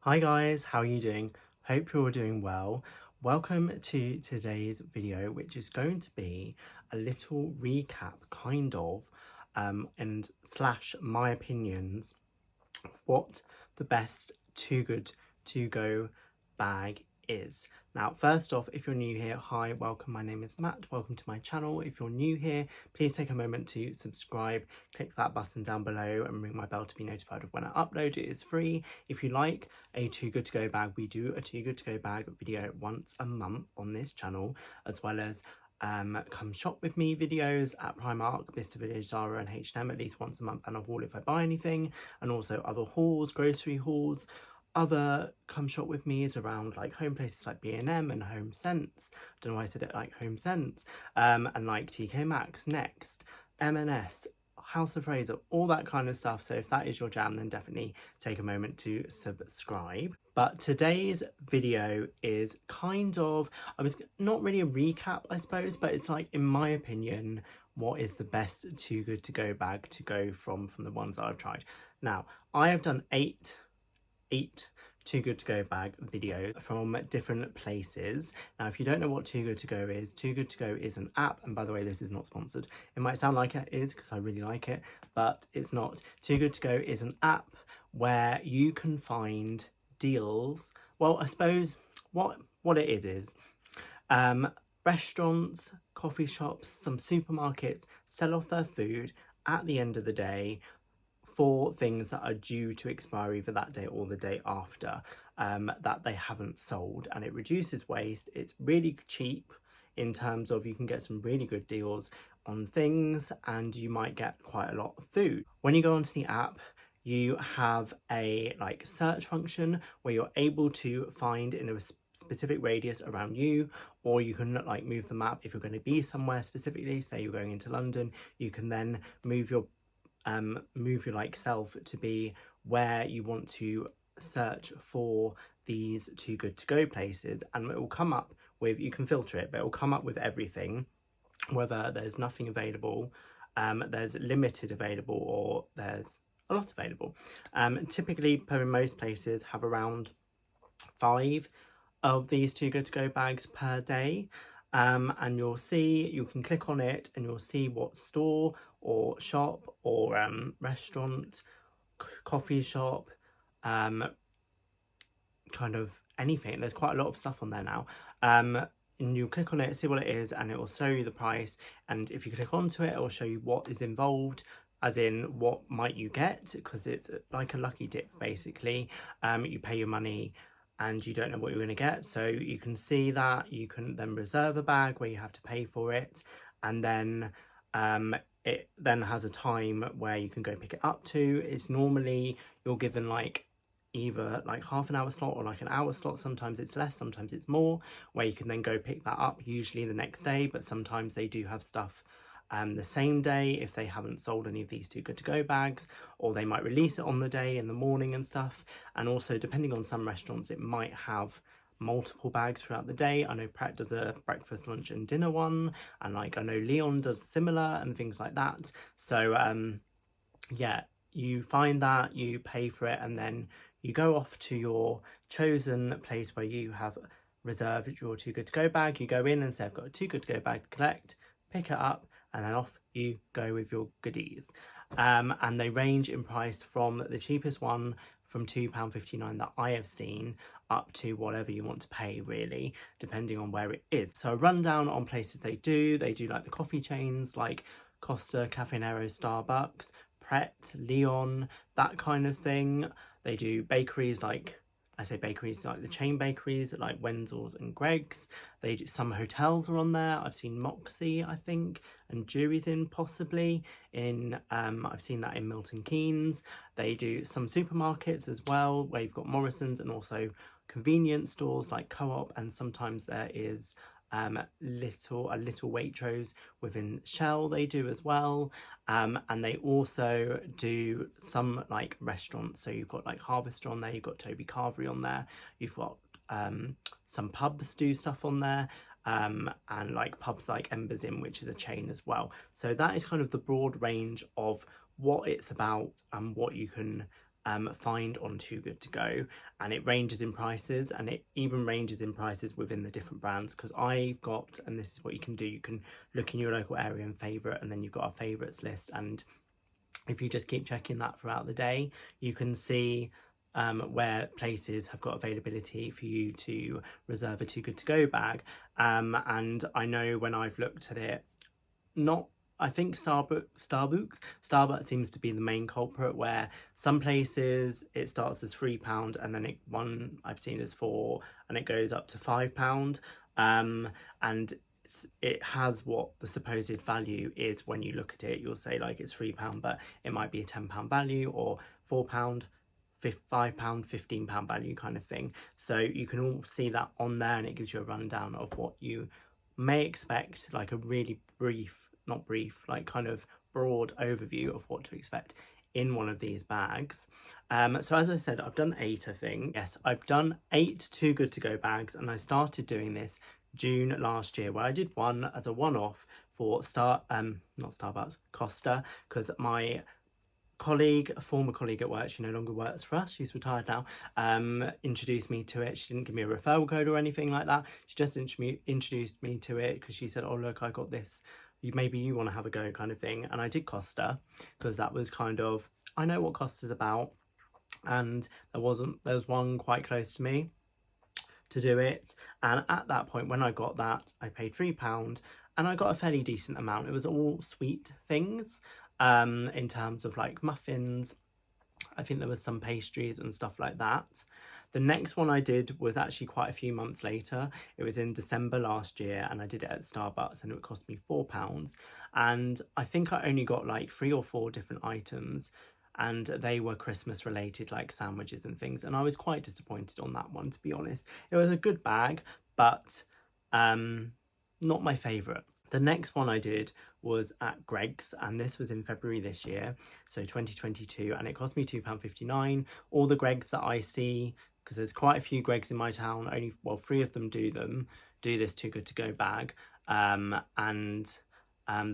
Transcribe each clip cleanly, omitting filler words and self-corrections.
Hi guys, how are you doing? Hope you're all doing well. Welcome to today's video, which is going to be a little recap and slash my opinions of what the best Too Good To Go bag is. Now, first off, if you're new here, hi, welcome, my name is Matt, welcome to my channel. If you're new here, please take a moment to subscribe, click that button down below and ring my bell to be notified of when I upload. It is free. If you like a Too Good To Go bag, we do a Too Good To Go bag video once a month on this channel, as well as come shop with me videos at Primark, Mr Village, Zara and H&M at least once a month, and a haul if I buy anything, and also other hauls, grocery hauls. Other come shop with me is around like home places like B&M and Home Sense. I don't know why I said it like Home Sense. And like TK Maxx, Next, M&S, House of Fraser, all that kind of stuff. So if that is your jam, then definitely take a moment to subscribe. But today's video is not really a recap, I suppose, but it's like, in my opinion, what is the best Too Good To Go bag to go from the ones that I've tried. Now, I have done eight Too Good To Go bag videos from different places. Now, if you don't know what Too Good To Go is an app, and by the way, this is not sponsored. It might sound like it is because I really like it, but it's not. Too Good To Go is an app where you can find deals. Well, I suppose what it is restaurants, coffee shops, some supermarkets sell off their food at the end of the day for things that are due to expire either that day or the day after, that they haven't sold, and it reduces waste. It's really cheap in terms of you can get some really good deals on things, and you might get quite a lot of food. When you go onto the app, you have a like search function where you're able to find in a specific radius around you, or you can like move the map. If you're going to be somewhere specifically, say you're going into London, you can then move your like self to be where you want to search for these Too Good To Go places, and it will come up with, you can filter it, but it will come up with everything, whether there's nothing available, there's limited available, or there's a lot available. Typically, most places have around 5 of these Too Good To Go bags per day. And you can click on it and you'll see what store or shop or restaurant, coffee shop, kind of anything. There's quite a lot of stuff on there now. And you click on it, see what it is, and it will show you the price. And if you click onto it, it will show you what is involved, as in what might you get, because it's like a lucky dip basically. You pay your money and you don't know what you're going to get, so you can see that. You can then reserve a bag where you have to pay for it, and then it then has a time where you can go pick it up to. It's normally you're given like either like half an hour slot or like an hour slot. Sometimes it's less, sometimes it's more, where you can then go pick that up, usually the next day, but sometimes they do have stuff the same day if they haven't sold any of these Too Good To Go bags, or they might release it on the day in the morning and stuff. And also, depending on some restaurants, it might have multiple bags throughout the day. I know Pret does a breakfast, lunch and dinner one, and like I know Leon does similar and things like that. So yeah, you find that, you pay for it, and then you go off to your chosen place where you have reserved your Too Good To Go bag. You go in and say, I've got a Too Good To Go bag to collect, pick it up, and then off you go with your goodies. And they range in price from the cheapest one from £2.59 that I have seen up to whatever you want to pay, really, depending on where it is. So a rundown on places they do like the coffee chains like Costa, Cafe Nero, Starbucks, Pret, Leon, that kind of thing. They do bakeries like, I say bakeries like the chain bakeries like Wenzels and Greggs. They do, some hotels are on there. I've seen Moxie, I think, and Jury's Inn possibly. I've seen that in Milton Keynes. They do some supermarkets as well, where you've got Morrison's, and also convenience stores like Co-op, and sometimes there is a little Waitrose within Shell they do as well. And they also do some like restaurants, so you've got like Harvester on there, you've got Toby Carvery on there, you've got some pubs do stuff on there, and like pubs like Embers Inn, which is a chain as well. So that is kind of the broad range of what it's about and what you can find on Too Good To Go, and it ranges in prices, and it even ranges in prices within the different brands, because I've got, and this is what you can do, you can look in your local area and favourite, and then you've got a favourites list, and if you just keep checking that throughout the day, you can see where places have got availability for you to reserve a Too Good To Go bag. And I know when I've looked at it, not, I think Starbucks seems to be the main culprit, where some places it starts as £3 and then one I've seen is £4 and it goes up to £5. And it has what the supposed value is. When you look at it, you'll say like it's £3, but it might be a £10 value, or £4, £5, £15 value kind of thing. So you can all see that on there, and it gives you a rundown of what you may expect, like a really like kind of broad overview of what to expect in one of these bags. So as I said, I've done 8, I think. Yes, I've done 8 Too Good To Go bags, and I started doing this June last year, where I did one as a one-off for Costa, because my former colleague at work, she no longer works for us, she's retired now, introduced me to it. She didn't give me a referral code or anything like that, she just introduced me to it because she said, oh look, I got this, maybe you want to have a go, kind of thing. And I did Costa because that was kind of, I know what Costa's about, and there was one quite close to me to do it, and at that point when I got that, I paid £3 and I got a fairly decent amount. It was all sweet things, in terms of like muffins. I think there was some pastries and stuff like that. The next one I did was actually quite a few months later. It was in December last year, and I did it at Starbucks, and it cost me £4. And I think I only got like 3 or 4 different items, and they were Christmas related, like sandwiches and things. And I was quite disappointed on that one, to be honest. It was a good bag, but not my favourite. The next one I did was at Greggs, and this was in February this year, so 2022, and it cost me £2.59. All the Greggs that I see, because there's quite a few Greggs in my town, only, well, 3 of them do this Too Good To Go bag, and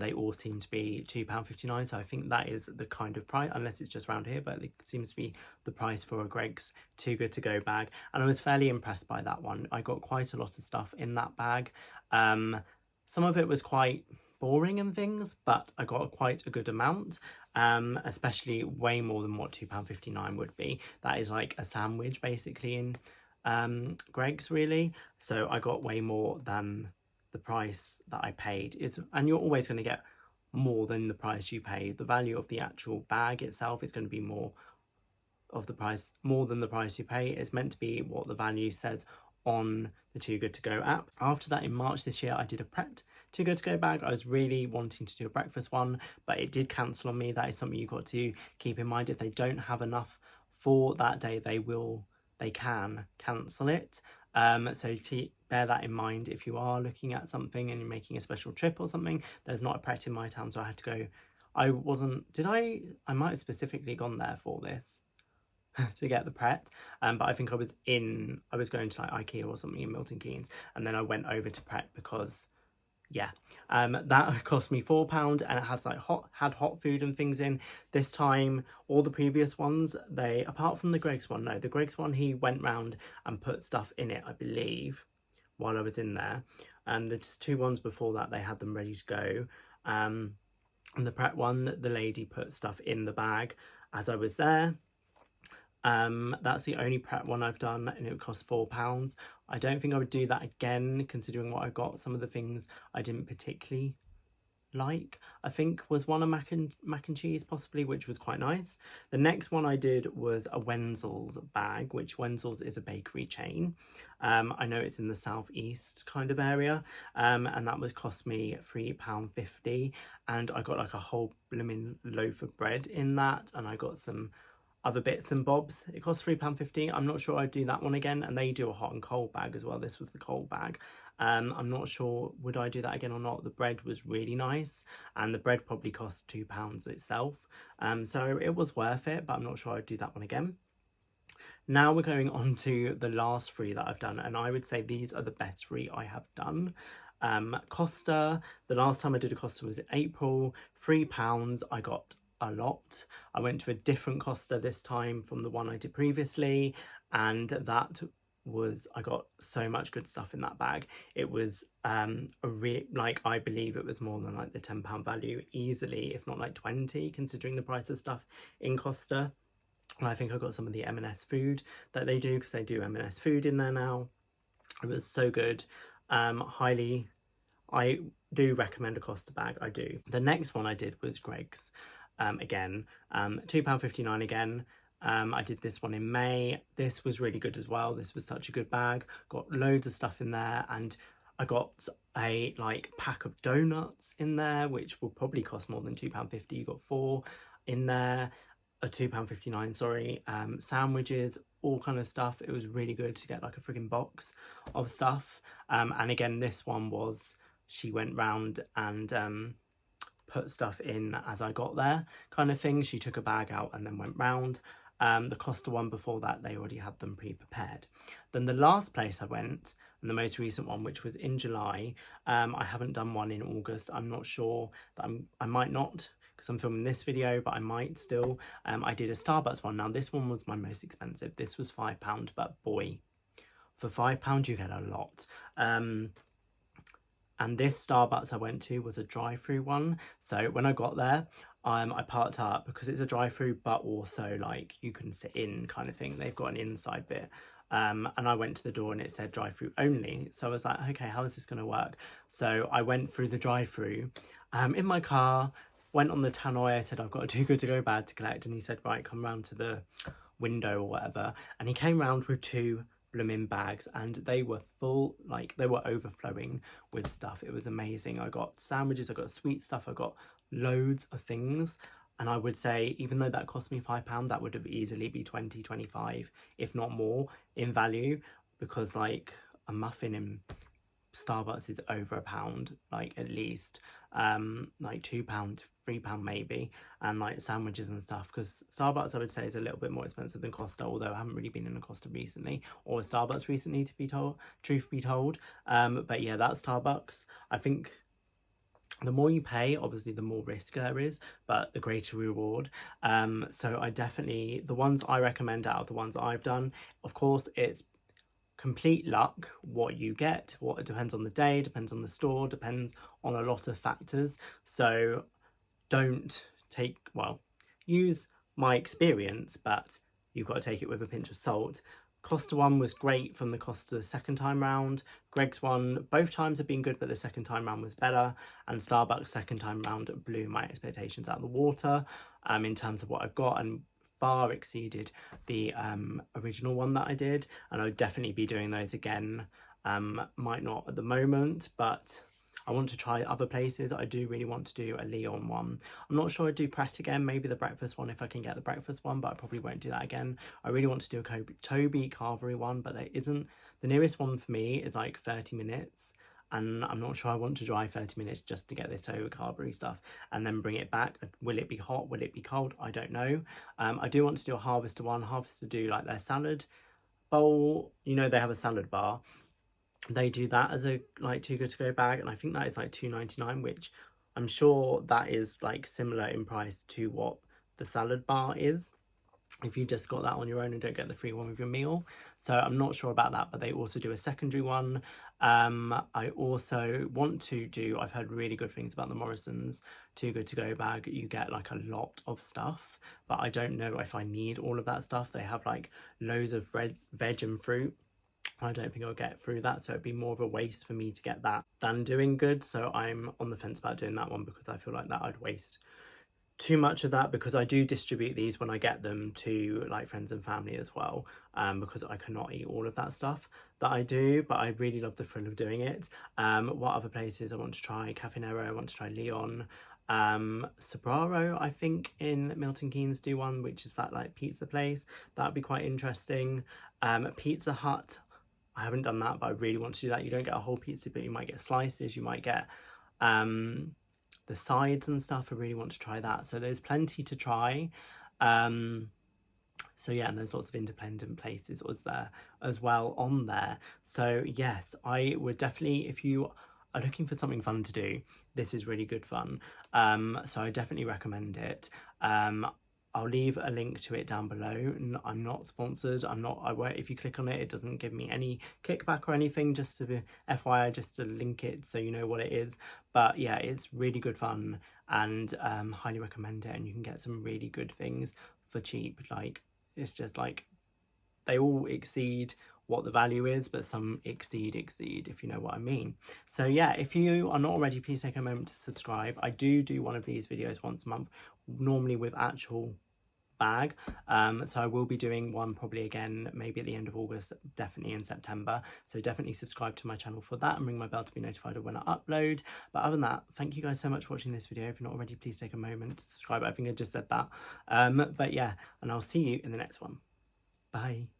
they all seem to be £2.59, so I think that is the kind of price, unless it's just around here, but it seems to be the price for a Greggs Too Good To Go bag, and I was fairly impressed by that one. I got quite a lot of stuff in that bag. Some of it was quite boring and things, but I got quite a good amount, especially way more than what £2.59 would be. That is like a sandwich basically in Greggs, really. So I got way more than the price that I paid. And you're always going to get more than the price you pay. The value of the actual bag itself is going to be more than the price you pay. It's meant to be what the value says on the Too Good To Go app. After that, in March this year, I did a Pret Too Good To Go bag. I was really wanting to do a breakfast one, but it did cancel on me. That is something you've got to keep in mind. If they don't have enough for that day, they can cancel it. So bear that in mind if you are looking at something and you're making a special trip or something. There's not a Pret in my town, so I had to go. I might have specifically gone there for this to get the Pret, but I think I was going to like IKEA or something in Milton Keynes, and then I went over to Pret because that cost me £4, and it has like hot food and things in. This time, all the previous ones, apart from the Greggs one, no, the Greggs one, he went round and put stuff in it, I believe, while I was in there, and the 2 ones before that, they had them ready to go. And the Pret one, the lady put stuff in the bag as I was there. That's the only Pret one I've done, and it would cost £4. I don't think I would do that again, considering what I got. Some of the things I didn't particularly like. I think was one a mac and cheese possibly, which was quite nice. The next one I did was a Wenzels bag, which Wenzels is a bakery chain. I know it's in the southeast kind of area, and that was cost me £3.50, and I got like a whole blooming loaf of bread in that, and I got some other bits and bobs. It cost £3.50. I'm not sure I'd do that one again, and they do a hot and cold bag as well. This was the cold bag. I'm not sure would I do that again or not. The bread was really nice, and the bread probably cost £2 itself, so it was worth it, but I'm not sure I'd do that one again. Now we're going on to the last 3 that I've done, and I would say these are the best 3 I have done. Costa, the last time I did a Costa was in April, £3. I got a lot. I went to a different Costa this time from the one I did previously, and that was, I got so much good stuff in that bag. It was like, I believe it was more than like the £10 value easily, if not like 20, considering the price of stuff in Costa. And I think I got some of the M&S food that they do, because they do M&S food in there now. It was so good. Highly, I do recommend a Costa bag, I do. The next one I did was Greggs. Again, £2.59 again. I did this one in May. This was really good as well. This was such a good bag. Got loads of stuff in there, and I got a like pack of donuts in there, which will probably cost more than £2.50. You got 4 in there, £2.59, sorry. Sandwiches, all kind of stuff. It was really good to get like a frigging box of stuff. And again, this one was, she went round and put stuff in as I got there, kind of thing. She took a bag out and then went round. The Costa one before that, they already had them pre-prepared. Then the last place I went, and the most recent one, which was in July, I haven't done one in August. I'm not sure that I might not, because I'm filming this video, but I might still. I did a Starbucks one. Now this one was my most expensive. This was £5, but boy, for £5 you get a lot. And this Starbucks I went to was a drive-through one. So when I got there, I parked up because it's a drive-through, but also like you can sit in kind of thing. They've got an inside bit. And I went to the door and it said drive-through only. So I was like, okay, how is this going to work? So I went through the drive-through in my car, went on the tannoy. I said, I've got a Too Good To Go bag to collect. And he said, right, come round to the window or whatever. And he came round with 2 blooming bags, and they were full, like they were overflowing with stuff. It was amazing. I got sandwiches, I got sweet stuff, I got loads of things. And I would say, even though that cost me £5, that would have easily be 20, 25, if not more in value, because like a muffin in Starbucks is over £1, like at least, like £2, £3 maybe, and like sandwiches and stuff, because Starbucks I would say is a little bit more expensive than Costa, although I haven't really been in a Costa recently, or a Starbucks recently, to be told, truth be told. But yeah, that's Starbucks. I think the more you pay, obviously the more risk there is, but the greater reward. So I definitely, the ones I recommend out of the ones I've done, of course it's complete luck what you get. What it depends on the day, depends on the store, depends on a lot of factors. So don't take, well, use my experience, but you've got to take it with a pinch of salt. Costa one was great from the Costa second time round. Greggs one, both times have been good, but the second time round was better. And Starbucks second time round blew my expectations out of the water in terms of what I've got, and far exceeded the original one that I did. And I would definitely be doing those again. Might not at the moment, but I want to try other places. I do really want to do a Leon one. I'm not sure I'd do Pret again, maybe the breakfast one if I can get the breakfast one, but I probably won't do that again. I really want to do a Toby Carvery one, but there isn't. The nearest one for me is like 30 minutes, and I'm not sure I want to drive 30 minutes just to get this Toby Carvery stuff and then bring it back. Will it be hot? Will it be cold? I don't know. I do want to do a Harvester one. Harvester do like their salad bowl. You know, they have a salad bar. They do that as a like Too Good To Go bag, and I think that is like £2.99, which I'm sure that is like similar in price to what the salad bar is if you just got that on your own and don't get the free one with your meal. So I'm not sure about that, but they also do a secondary one. I also want to do, I've heard really good things about the Morrison's Too Good To Go bag. You get like a lot of stuff, but I don't know if I need all of that stuff. They have like loads of veg and fruit. I don't think I'll get through that, so it'd be more of a waste for me to get that than doing good. So I'm on the fence about doing that one, because I feel like that I'd waste too much of that, because I do distribute these when I get them to like friends and family as well, because I cannot eat all of that stuff that I do, but I really love the thrill of doing it. What other places I want to try? Cafe Nero, I want to try Leon. Sobraro, I think in Milton Keynes do one, which is that like pizza place. That'd be quite interesting. Pizza Hut, I haven't done that, but I really want to do that. You don't get a whole pizza, but you might get slices, you might get the sides and stuff. I really want to try that. So there's plenty to try. So yeah, and there's lots of independent places was there as well on there. So yes, I would definitely, if you are looking for something fun to do, this is really good fun. So I definitely recommend it. I'll leave a link to it down below. I'm not sponsored. I won't, if you click on it, it doesn't give me any kickback or anything, just to be FYI, just to link it so you know what it is. But yeah, it's really good fun, and highly recommend it. And you can get some really good things for cheap. Like, it's just like, they all exceed what the value is, but some exceed, if you know what I mean. So yeah, if you are not already, please take a moment to subscribe. I do one of these videos once a month, normally with actual bag. So I will be doing one probably again, maybe at the end of August, definitely in September. So definitely subscribe to my channel for that and ring my bell to be notified of when I upload. But other than that, thank you guys so much for watching this video. If you're not already, please take a moment to subscribe. I think I just said that. But yeah, and I'll see you in the next one. Bye.